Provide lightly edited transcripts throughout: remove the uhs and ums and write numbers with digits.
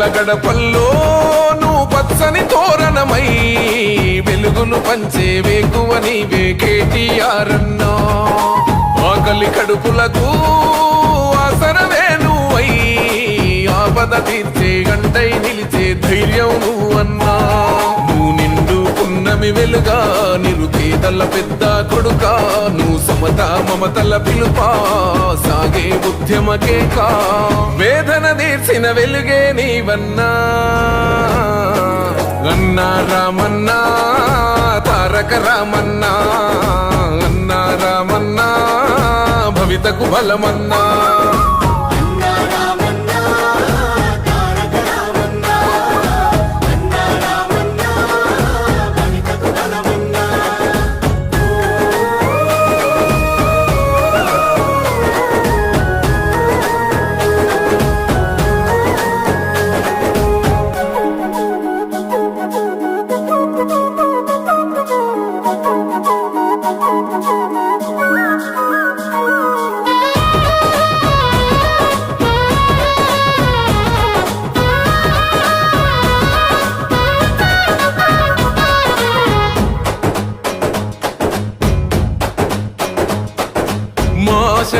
పల్లెల గడపల్లో నువ్వు పచ్చని తోరణమై వెలుగులు పంచే వేకువ నీవే కేటీఆర్ అన్నా. ఆకలి కడుపులకు ఆసరవే నువ్వై ఆపద తీర్చే గంటై నిలిచే ధైర్యం నువ్వన్నా. నువ్వు నిండు పున్నమి వెలుగా నిరుపేదల పెద్ద కొడుకా. నువ్వు సమత మమతల పిలుపా సాగే ఉద్యమకే కా. వేదన తీర్చిన వెలుగే నీవన్నా. అన్నా రామన్నా తారక రామన్నా. అన్నా రామన్నా భవితకు బలమన్నా.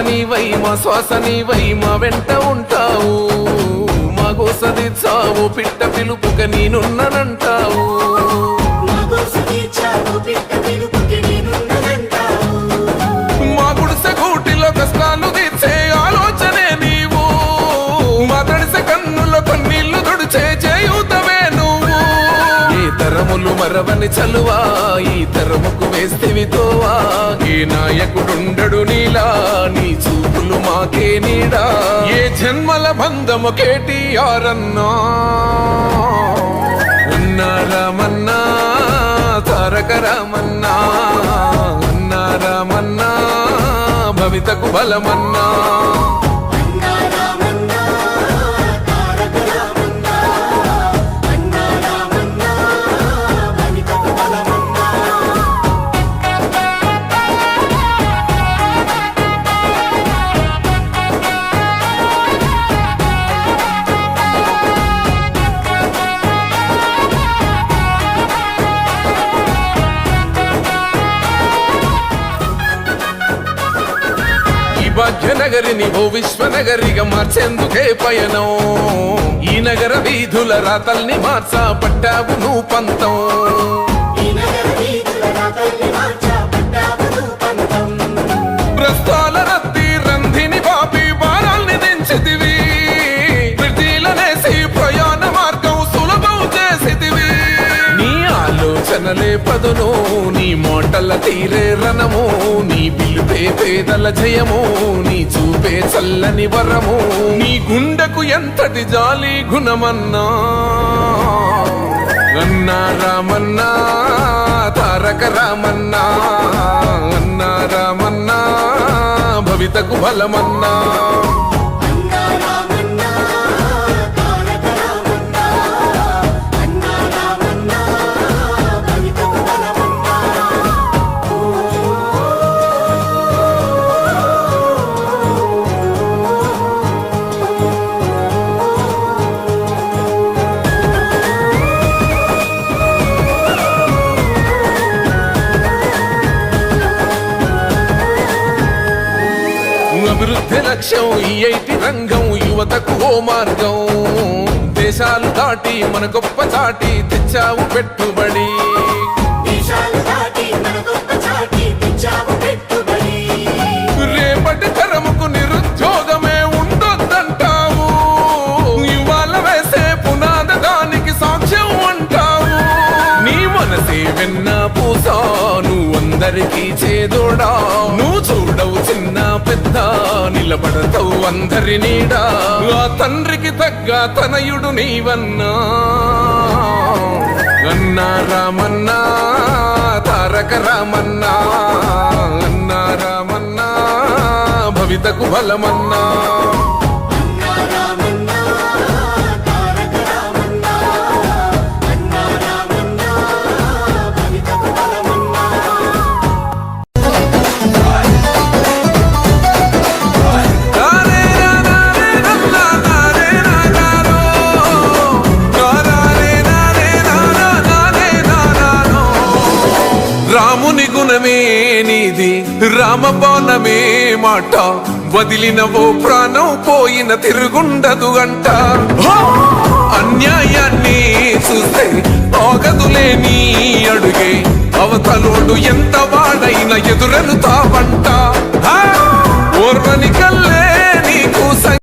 నీవై మా శ్వాస నీవై మా వెంట ఉంటావు. మా గోసదిచ్చావు పిట్ట పిలుపుక నేనున్నానంటావు. మా గుడిసె గూటిలో కష్టాలు తీర్చే ఆలోచనే నీవు. మా తడిసె కన్నులో కన్నీళ్లు తుడిచే చేయుతవే నువ్వు. ఏ తరములు మరవని చలువా ఈ తరముకు వేస్తేవి తోవా. ఏ నాయకుడుండడు నీలా నీ చూపులు మాకే నీడా. ఏ జన్మల బంధము కేటీఆర్ అన్నా. అన్నా రామన్నా తారక రామన్నా. అన్నా రామన్నా భవితకు బలమన్నా. భాగ్యనగరిని ఓ విశ్వనగరిగా మార్చేందుకే పయనం. ఈ నగర వీధుల రాతల్ని మార్చా పట్టావు నువ్వు పంతం. ప్రస్తాల రత్తి రంధిని బాపి భారాల్ని దించితివి. ప్రతిలనేసి ప్రయాణ మార్గం సులభం చేసితివి. నీ ఆలోచనలే పదును నీ మోటల తీరే రణము. నీ పిలుపే పేదల జయము. నీ చూపే చల్లని వరము. నీ గుండెకు ఎంతటి జాలి గుణమన్నా. అన్నా రామన్నా తారక రామన్నా. అన్నా రామన్నా భవితకు బలమన్నా. అభివృద్ధి లక్ష్యం ఈ ఐటి రంగం యువతకు ఓ మార్గం. దేశాలు దాటి మన గొప్ప చాటి తెచ్చావు పెట్టుబడి. రేపటి తరముకు నిరుద్యోగమే ఉండొద్దంటావు. ఇవాళ వేసే పునాద దానికి సాక్ష్యం అంటావు. నీ మనసే వెన్న పూసా నువ్వందరికీ చేదోడా. నువ్వు చూడవు చిన్న పెద్ద నిలబడతావు అందరి నీడా. ఆ తండ్రికి తగ్గ తనయుడు నీవన్నా. అన్నా రామన్నా తారక రామన్నా. అన్నా రామన్నా భవితకు బలమన్నా. యుద్ధమే నీది రామబాణమే మాట వదిలిన ఓ ప్రాణం పోయిన తిరుగుండదు అంట అన్యాయాన్ని చూస్తే ఆగదులే నీ అడుగే అవతలోడు ఎంత వాడైన ఎదురెను తావంట ఓర్వని కల్ల